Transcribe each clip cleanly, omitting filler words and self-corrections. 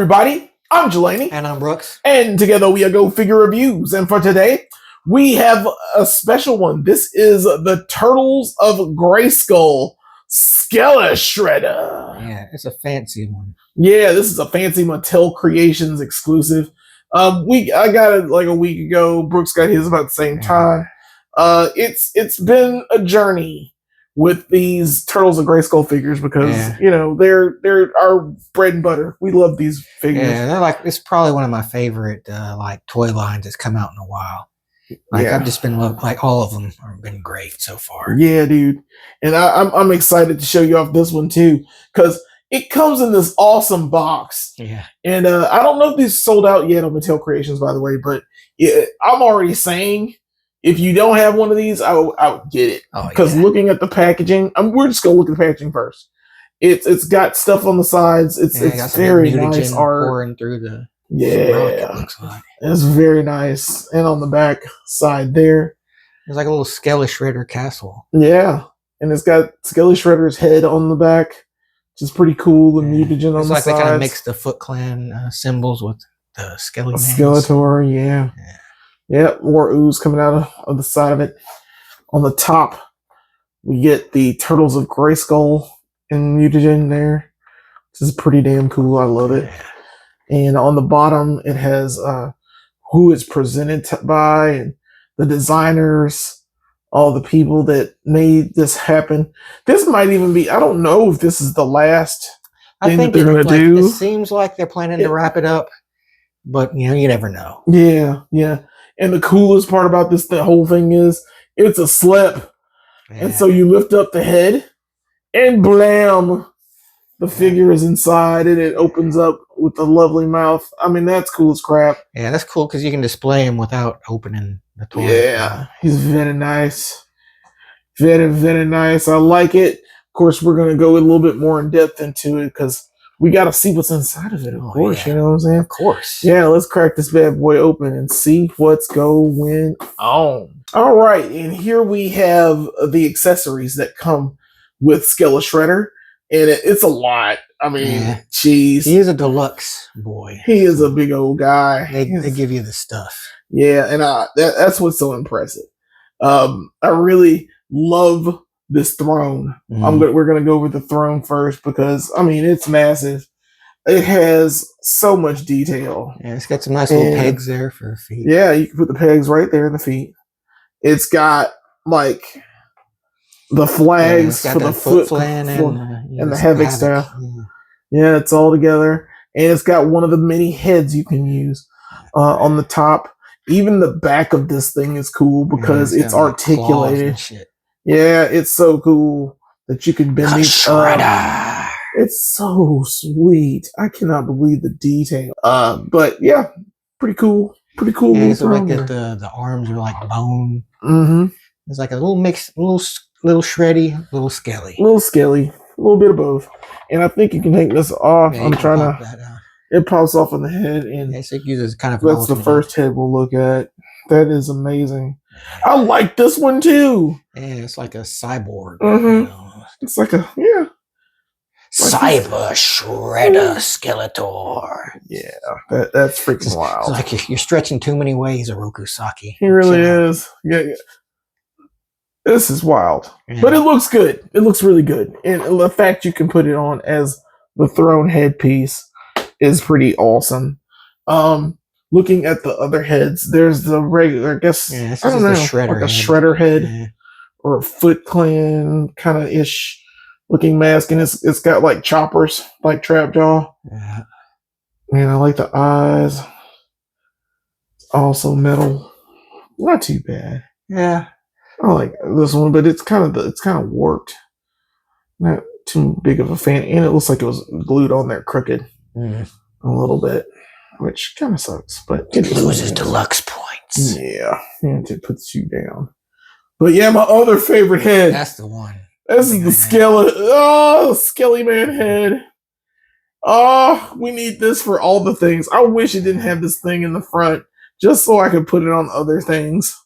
everybody, I'm Jelani. And I'm Brooks. And together we are Go Figure Reviews. And for today, we have a special one. This is the Turtles of Grayskull Skele-Shredder. Yeah, it's a fancy one. Yeah, this is a fancy Mattel Creations exclusive. I got it like a week ago. Brooks got his about the same time. It's been a journey with these Turtles of Grayskull figures because you know they're our bread and butter. We love these figures. Yeah, they're like, it's probably one of my favorite like toy lines that's come out in a while. Like I've just been like all of them have been great so far. Yeah, dude, and I'm excited to show you off this one too because it comes in this awesome box. Yeah, and I don't know if these sold out yet on Mattel Creations, by the way, but I'm already saying, if you don't have one of these, I would get it. Because looking at the packaging, we're just gonna look at the packaging first. It's got stuff on the sides. It's very nice art pouring through the rock, it looks like. It's very nice. And on the back side there, there's like a little Skele-Shredder castle. Yeah, and it's got Skele-Shredder's head on the back, which is pretty cool. The mutagen on the sides. It's like they kind of mix the Foot Clan symbols with the Skeletor. Yeah. Yeah, more ooze coming out of the side of it. On the top, we get the Turtles of Grayskull and mutagen there. This is pretty damn cool. I love it. And on the bottom, it has who it's presented by and the designers, all the people that made this happen. This might even be, I don't know if this is the last thing that they're going to do. It seems like they're planning to wrap it up, but you know, you never know. Yeah, yeah. And the coolest part about this, the whole thing is, it's a slip. And so you lift up the head, and blam, the figure is inside, and it opens up with a lovely mouth. I mean, that's cool as crap. Yeah, that's cool because you can display him without opening the toy. Yeah, he's very nice. Very, very nice. I like it. Of course, we're going to go a little bit more in depth into it because we got to see what's inside of it, of course. You know what I'm saying? Of course. Yeah, let's crack this bad boy open and see what's going on. All right, and here we have the accessories that come with Skele-Shredder, and it's a lot. I mean, jeez. He is a deluxe boy. He is a big old guy. They give you the stuff. Yeah, and that's what's so impressive. I really love this throne. We're gonna go over the throne first because I mean it's massive. It has so much detail. Yeah, it's got some nice little pegs there for the feet. Yeah, you can put the pegs right there in the feet. It's got like the flags for the Foot Clan and the Havoc staff. Yeah, it's all together, and it's got one of the many heads you can use on the top. Even the back of this thing is cool because it's articulated. Yeah, it's so cool that you can bend these up. It's so sweet. I cannot believe the detail. But yeah, pretty cool. Pretty cool. Yeah, so like the arms are like bone. It's like a little mix, little shreddy, little skelly. Little skelly. A little bit of both. And I think you can take this off. I'm trying to. It pops off on the head, and so it uses kind of. That's the first head we'll look at. That is amazing. I like this one too. Yeah, it's like a cyborg. You know? It's like a Cyber Shredder Skeletor. Yeah, that's freaking wild. It's like you're stretching too many ways, Oroku Saki. He really is. Yeah. This is wild, but it looks good. It looks really good, and the fact you can put it on as the throne headpiece is pretty awesome. Looking at the other heads, there's the regular, I guess, I don't know, like a shredder head or a Foot Clan kind of ish looking mask, and it's got like choppers, like Trap Jaw. Yeah, and I like the eyes. It's also metal, not too bad. Yeah, I like this one, but it's kind of warped. Not too big of a fan, and it looks like it was glued on there crooked a little bit, which kind of sucks. But it loses deluxe points. Yeah, and it puts you down. But yeah, my other favorite head. That's the one. This is the Skelly Man head. Oh, we need this for all the things. I wish it didn't have this thing in the front, just so I could put it on other things.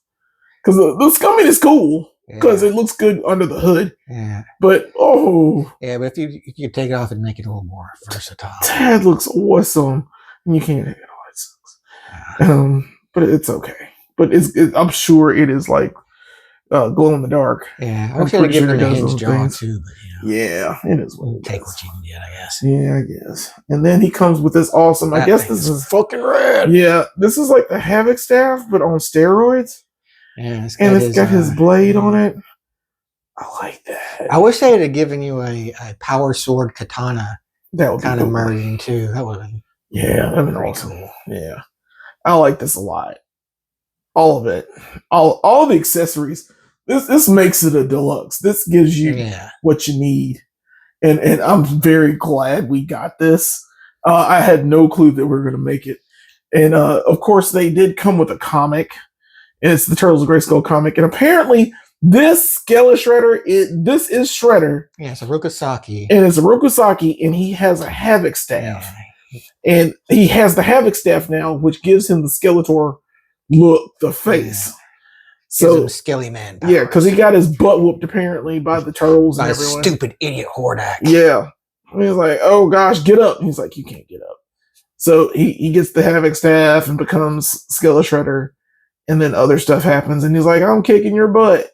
Because the Scummy is cool. because it looks good under the hood. Yeah. But but if you take it off and make it a little more versatile. That looks awesome. And you can't take it off. But it's okay. But I'm sure it is like glow in the dark. Yeah, I wish I'd given it a hinge jaw too, but yeah, it is. Take what you can get, I guess. Yeah, I guess. And then he comes with this awesome. I guess this is fucking rad. Yeah, this is like the Havoc staff, but on steroids. Yeah, it's got his blade on it. I like that. I wish they had given you a power sword katana. That would kind of merging too. That would have been that'd been awesome. Cool. Yeah, I like this a lot. All of it, all the accessories. This makes it a deluxe. This gives you what you need, and I'm very glad we got this. I had no clue that we were going to make it, and of course they did come with a comic, and it's the Turtles of Grayskull comic, and apparently this Skele-Shredder this is Shredder. Yeah, it's a Rokusaki, and it's a Rokusaki, and he has a Havoc staff, and he has the Havoc staff now, which gives him the Skeletor look, the face. Yeah. So Skelly Man powers. Yeah, because he got his butt whooped apparently by the turtles by and everyone. Stupid idiot Hordak. Yeah. And he's like, oh gosh, get up. And he's like, you can't get up. So he gets the Havoc staff and becomes Skele-Shredder, and then other stuff happens, and he's like, I'm kicking your butt,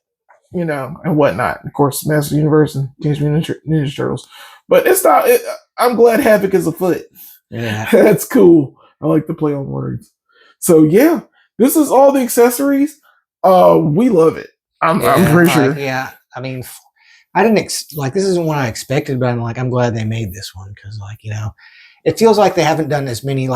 and whatnot. Of course, Master Universe and Teenage Mutant Ninja Turtles. But it's not I'm glad Havoc is afoot. Yeah. That's cool. I like the play on words. So yeah, this is all the accessories. We love it. I'm pretty sure. Yeah, I mean, I didn't this isn't what I expected, but I'm glad they made this one because, it feels like they haven't done as many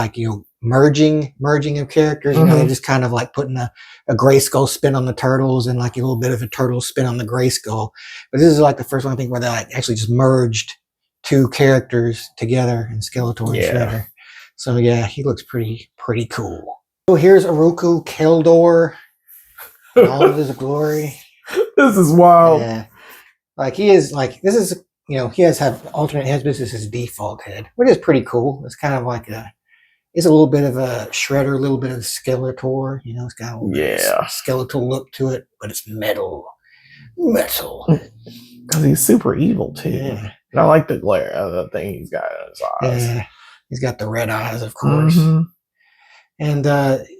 merging of characters. They're just kind of like putting a Grayskull spin on the turtles and like a little bit of a turtle spin on the Grayskull. But this is like the first one I think where they actually just merged two characters together in Skeletor and Shredder. So yeah, he looks pretty cool. So here's Oroku Keldor. In all of his glory. This is wild. Yeah. He is this is he has alternate heads, but this is his default head, which is pretty cool. It's kind of like it's a little bit of a Shredder, a little bit of Skeletor. It's got a little bit of skeletal look to it, but it's metal. Because he's super evil too. Yeah. And I like the glare of the thing he's got in his eyes. Yeah. He's got the red eyes, of course. Mm-hmm. And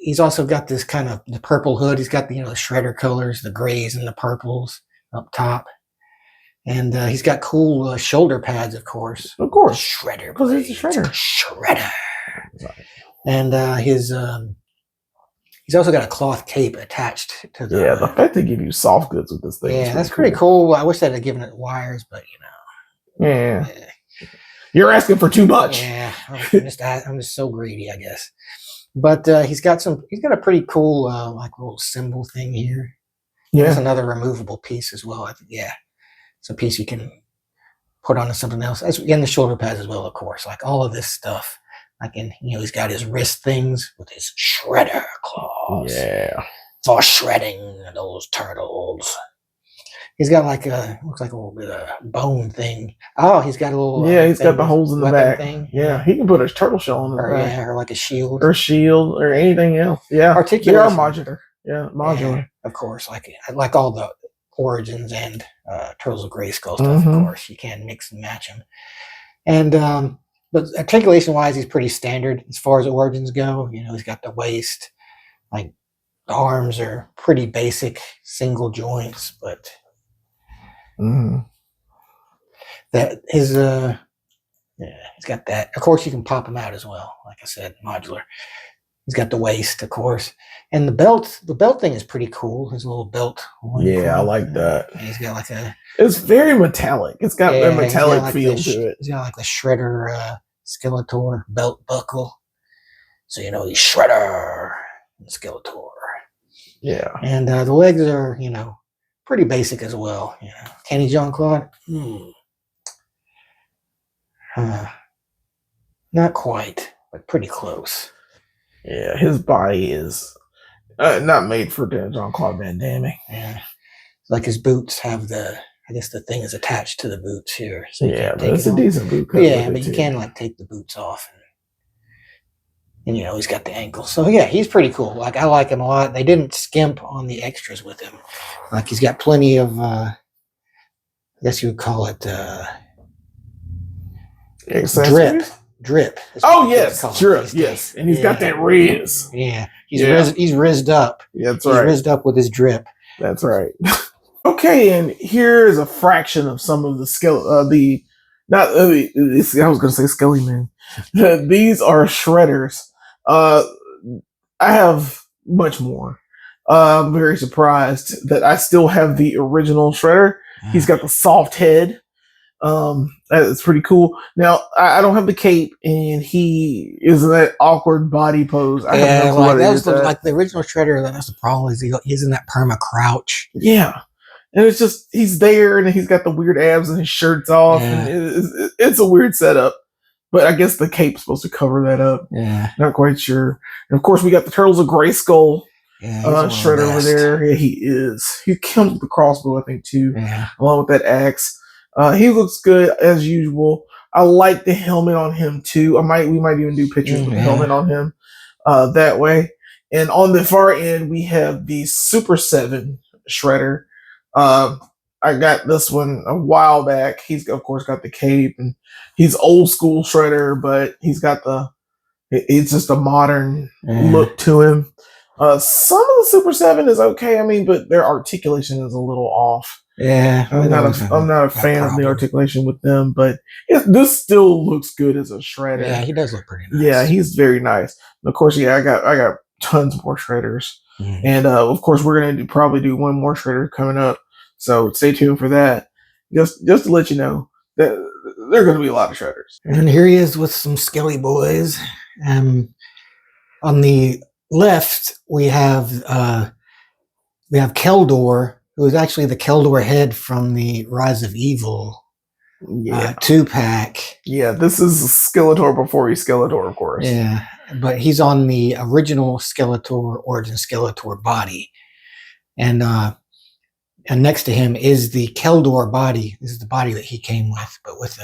he's also got this kind of the purple hood. He's got the Shredder colors, the grays and the purples up top. And he's got cool shoulder pads, of course. Of course. Shredder. Because he's a Shredder. Shredder. And he's also got a cloth cape attached to the... Yeah, the fact they give you soft goods with this thing. Yeah, that's pretty cool. I wish they'd have given it wires, but Yeah. You're asking for too much. Yeah. I'm just so greedy, I guess. But he's got a pretty cool little symbol thing here. Yeah. There's another removable piece as well. Yeah. It's a piece you can put onto something else. And the shoulder pads as well, of course. Like all of this stuff. He's got his wrist things with his Shredder claws. Yeah. For shredding those turtles. He's got looks like a little bit of bone thing. Oh, he's got a little... Yeah, he's got the holes in the back. Thing. Yeah, he can put a turtle shell on the back. Yeah, or like a shield. Or anything else. Yeah, articulation. They are modular. Yeah, modular. Yeah, of course, like all the Origins and Turtles of Grayskull stuff, of course. You can mix and match them. And, but articulation-wise, he's pretty standard as far as Origins go. He's got the waist. The arms are pretty basic, single joints, but... That is he's got that. Of course, you can pop them out as well. Like I said, modular. He's got the waist, of course, and the belt. The belt thing is pretty cool. His little belt. Yeah, I like that. And he's got It's very metallic. It's got a metallic feel to it. He's got the Shredder Skeletor belt buckle, so he's Shredder and Skeletor. Yeah, and the legs are pretty basic as well. Kenny Jean-Claude? Not quite, but pretty close. Yeah, his body is not made for Jean-Claude Van Damme. Yeah. Like his boots have the thing is attached to the boots here. So yeah, but it's a decent boot cut. Yeah, but you can take the boots off And he's got the ankle. So yeah, he's pretty cool. Like I like him a lot. They didn't skimp on the extras with him. Like he's got plenty of I guess you would call it drip. Oh yes, drip. Yes, and he's got that riz. Yeah, he's rizzed up. Yeah, that's right. He's rizzed up with his drip. That's right. Okay, and here's a fraction of some of the I was going to say Skelly Man. These are shredders. I have much more. I'm very surprised that I still have the original shredder. He's got the soft head. That's pretty cool. Now I don't have the cape, and he is in that awkward body pose. I have no clue that was like the original shredder. That's the problem. Is he's in that perma crouch? Yeah, and it's just he's there, and he's got the weird abs, and his shirt's off, and it's a weird setup. But I guess the cape's supposed to cover that up. Yeah, not quite sure. And of course, we got the Turtles of Grayskull. Shredder over there. Yeah, he is. He comes with the crossbow, I think, too, along with that axe. He looks good as usual. I like the helmet on him too. We might even do pictures with the helmet on him that way. And on the far end, we have the Super 7 Shredder. I got this one a while back. He's of course got the cape, and he's old school Shredder, but he's got it's just a modern look to him. Some of the Super 7 is okay. I mean, but their articulation is a little off. Yeah, I'm not a fan of the articulation with them, but this still looks good as a shredder. Yeah, he does look pretty nice. Yeah, he's very nice. And of course, I got tons more shredders, and of course, we're gonna probably do one more shredder coming up. So stay tuned for that. Just to let you know that there are going to be a lot of shredders. And here he is with some Skelly boys. On the left, we have Keldor, who is actually the Keldor head from the Rise of Evil 2-pack. Yeah, this is Skeletor before he's Skeletor, of course. Yeah, but he's on the original Skeletor, Origin Skeletor body. And next to him is the Keldor body. This is the body that he came with, but with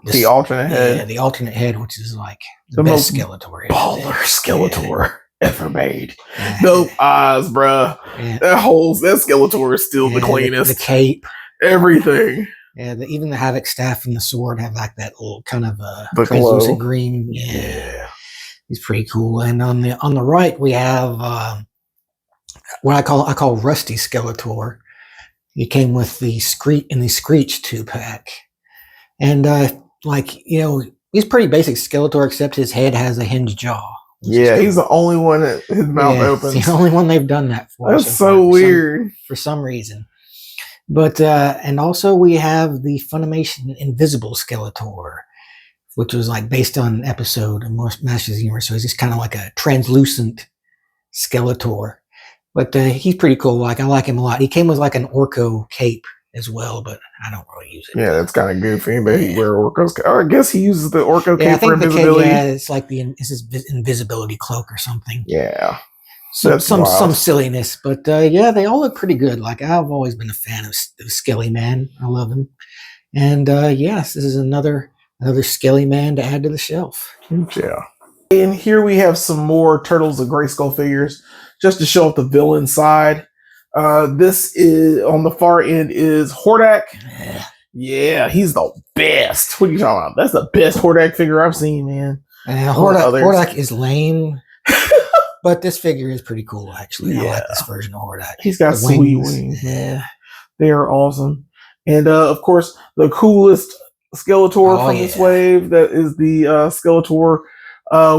the alternate head. Yeah, the alternate head, which is like the best Skeletor. Baller Skeletor ever made. No eyes, bruh. Yeah. That Skeletor is still the cleanest. The cape. Everything. Yeah, even the Havoc staff and the sword have like that little kind of translucent green. Yeah. He's pretty cool. And on the right, we have what I call Rusty Skeletor. He came with the Screech 2-pack, and he's pretty basic Skeletor, except his head has a hinged jaw. Yeah, he's the only one that his mouth opens. It's the only one they've done that for. That's so weird for some reason. But and also we have the Funimation Invisible Skeletor, which was like based on an episode of Masters of the Universe. So he's just kind of like a translucent Skeletor. But he's pretty cool. Like I like him a lot. He came with like an Orko cape as well, but I don't really use it. Yeah, that's kind of goofy. But he wear Orko's cape. I guess he uses the Orko cape for invisibility. It's like it's his invisibility cloak or something. Yeah, some silliness. But they all look pretty good. Like I've always been a fan of Skelly Man. I love him. And yes, this is another Skelly Man to add to the shelf. Yeah. And here we have some more Turtles of Grayskull figures, just to show up the villain side. This is on the far end is Hordak. Yeah, he's the best. What are you talking about? That's the best Hordak figure I've seen, man. Hordak is lame, but this figure is pretty cool, actually. I like this version of Hordak. He's got sweet wings. Yeah, they are awesome. And of course, the coolest Skeletor from this wave, that is the Skeletor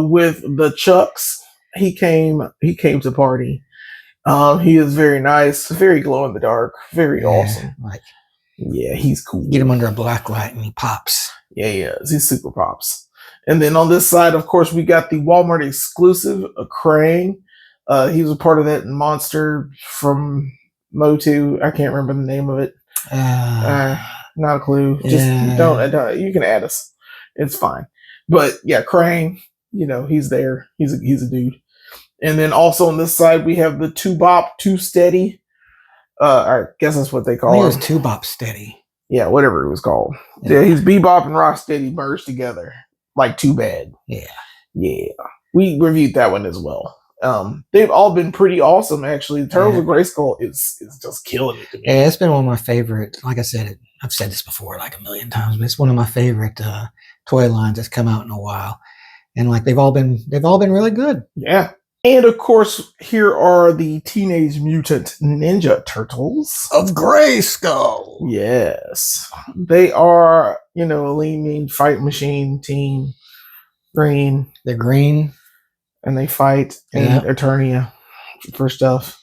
with the Chucks. He came to party. He is very nice, very glow in the dark, very awesome. He's cool. Get him under a black light and he pops. Yeah, he is. He's super pops. And then on this side, of course, we got the Walmart exclusive, a Krang. He was a part of that monster from Motu. I can't remember the name of it. Not a clue. Just don't. You can add us. It's fine. But yeah, Krang. He's there. He's a dude. And then also on this side, we have the 2-Bop, 2-Steady. I guess that's what they call him. It was 2-Bop Steady. Yeah, whatever it was called. Yeah, he's Bebop and Rocksteady merged together. Like Too Bad. Yeah. Yeah. we reviewed that one as well. They've all been pretty awesome, actually. The Turtles of Grayskull is just killing it to me. Yeah, it's been one of my favorite. Like I said, I've said this before like a million times, but it's one of my favorite toy lines that's come out in a while. And like they've all been really good. Yeah. And of course, here are the Teenage Mutant Ninja Turtles of Grayskull. Yes. They are, a lean, mean fight machine team. Green. They're green. And they fight in Eternia for stuff.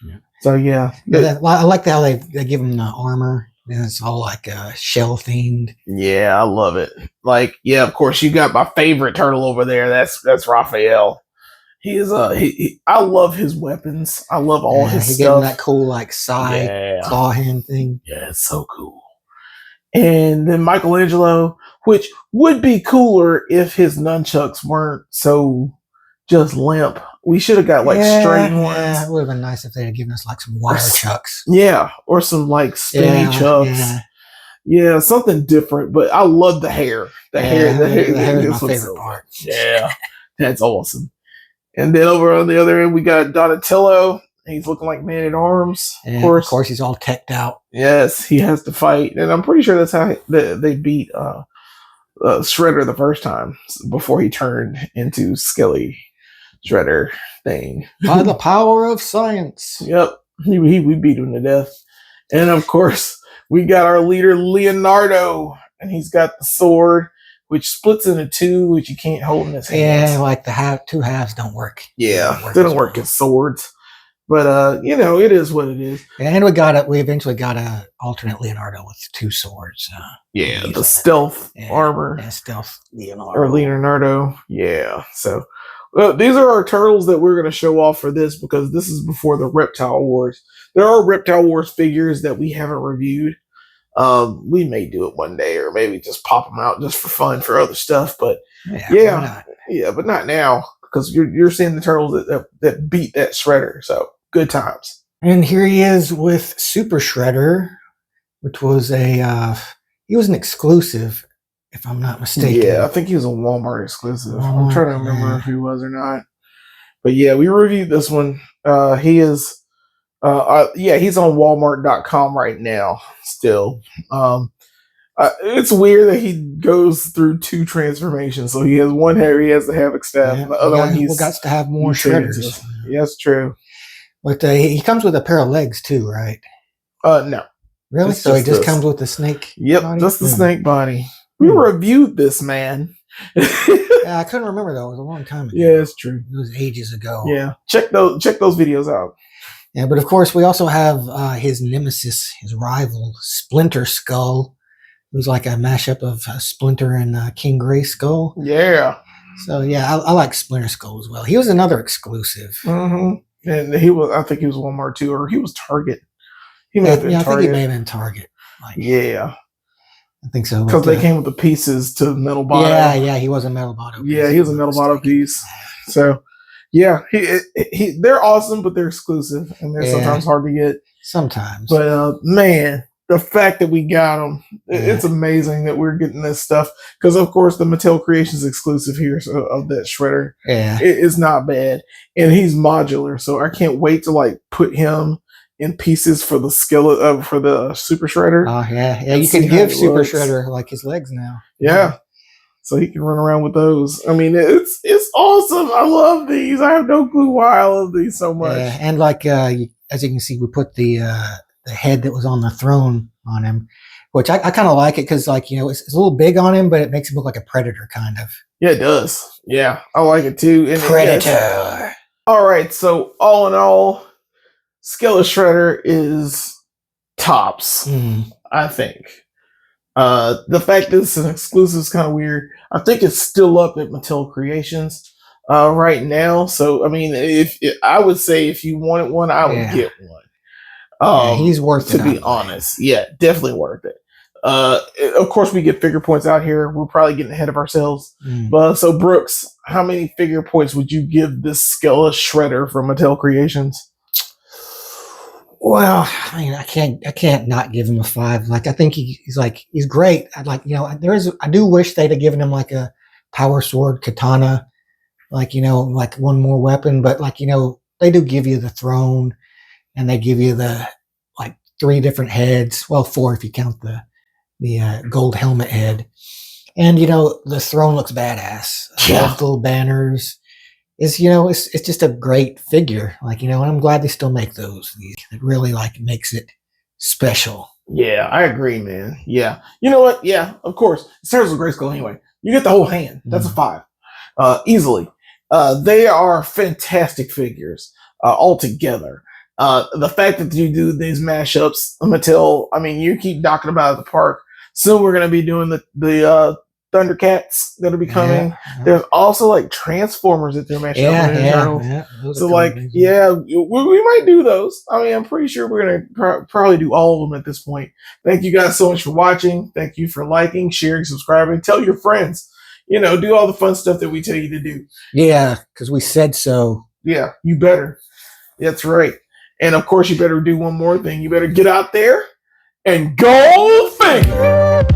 Yeah. So, yeah. I like how they give them the armor. And it's all like shell themed. Yeah, I love it. Like, yeah, of course, you got my favorite turtle over there. That's Raphael. He is I love his weapons. I love all his stuff. He gave him that cool like side claw hand thing. Yeah, it's so cool. And then Michelangelo, which would be cooler if his nunchucks weren't so just limp. We should have got like straight ones. Yeah, it would have been nice if they had given us like some wire chucks. Yeah, or some like spinny chucks. Yeah, something different. But I love the hair. The hair is my favorite part. Yeah, that's awesome. And then over on the other end, we got Donatello. He's looking like Man at Arms. Of course, he's all teched out. Yes, he has to fight, and I'm pretty sure that's how they beat Shredder the first time before he turned into Skele-Shredder thing. By the power of science. Yep, we beat him to death. And of course, we got our leader Leonardo, and he's got the sword, which splits into two, which you can't hold in his hands. Yeah, like the two halves don't work. Yeah, they don't work as swords. But it is what it is. And we eventually got a alternate Leonardo with two swords. The stealth armor. Yeah, stealth Leonardo. Or Leonardo. Yeah. So these are our turtles that we're going to show off for this, because this is before the Reptile Wars. There are Reptile Wars figures that we haven't reviewed. We may do it one day, or maybe just pop them out just for fun for other stuff. But but not now, because you're seeing the turtles that beat that Shredder. So good times. And here he is with Super Shredder, which was he was an exclusive, if I'm not mistaken. Yeah, I think he was a Walmart exclusive. I'm trying to remember if he was or not. But yeah, we reviewed this one. He is. He's on Walmart.com right now. Still, it's weird that he goes through two transformations. So he has one hair, he has the Havoc staff, and the other one he's got to have more shredders. Yeah, that's true. But he comes with a pair of legs too, right? No. Really? So he just comes with the snake. Yep, body? Just the snake body. We reviewed this, man. I couldn't remember though. It was a long time ago. Yeah, it's true. It was ages ago. Yeah, check those videos out. Yeah, but of course we also have his nemesis, his rival, Splinter Skull, who's like a mashup of Splinter and King Grayskull. Yeah. So yeah, I like Splinter Skull as well. He was another exclusive. Mm-hmm. And I think he was Walmart too, or he was Target. I think he may have been Target. Yeah. I think so. Because they came with the pieces to Metal Bottom. Yeah, he was a Metal Bottom piece. Yeah, he was a Metal Bottom piece. So, yeah, they're awesome, but they're exclusive, and they're sometimes hard to get. Sometimes. But, man, the fact that we got them, it's amazing that we're getting this stuff. Because, of course, the Mattel Creations exclusive here of that Shredder is not bad. And he's modular, so I can't wait to, put him in pieces for the for the Super Shredder. Oh yeah, you can give Super Shredder his legs now. Yeah, so he can run around with those. I mean, it's awesome. I love these. I have no clue why I love these so much. Yeah, and as you can see, we put the head that was on the throne on him, which I kind of like it because it's a little big on him, but it makes him look like a predator kind of. Yeah, it does. Yeah, I like it too. And Predator. All right, so all in all, Skele-Shredder is tops, I think. The fact that it's an exclusive is kind of weird. I think it's still up at Mattel Creations right now. So, I mean, I would say if you wanted one, I would get one. He's worth it. To be honest. Yeah, definitely worth it. Of course, we get figure points out here. We're probably getting ahead of ourselves. But so, Brooks, how many figure points would you give this Skele-Shredder from Mattel Creations? Well, I mean, I can't not give him a 5. I think he's great. I do wish they'd have given him a power sword katana like, you know, like one more weapon, but like, you know, they do give you the throne and they give you the like 3 different heads. Well, 4 if you count the gold helmet head. And, you know, the throne looks badass. Yeah. Those little banners. Is, you know, it's just a great figure. Like, you know, and I'm glad they still make those. It really like makes it special. Yeah, I agree, man. Yeah. You know what? Yeah, of course. It starts with Grayskull anyway. You get the whole hand. That's a 5. Easily. They are fantastic figures altogether. The fact that you do these mashups, Mattel, I mean, you keep knocking about at the park. Soon we're going to be doing the Thundercats that are becoming. Yeah. There's also like Transformers that they're mashing up in Eternals. So like, yeah, we might do those. I mean, I'm pretty sure we're going to probably do all of them at this point. Thank you guys so much for watching. Thank you for liking, sharing, subscribing. Tell your friends. You know, do all the fun stuff that we tell you to do. Yeah, because we said so. Yeah, you better. That's right. And of course, you better do one more thing. You better get out there and go figure.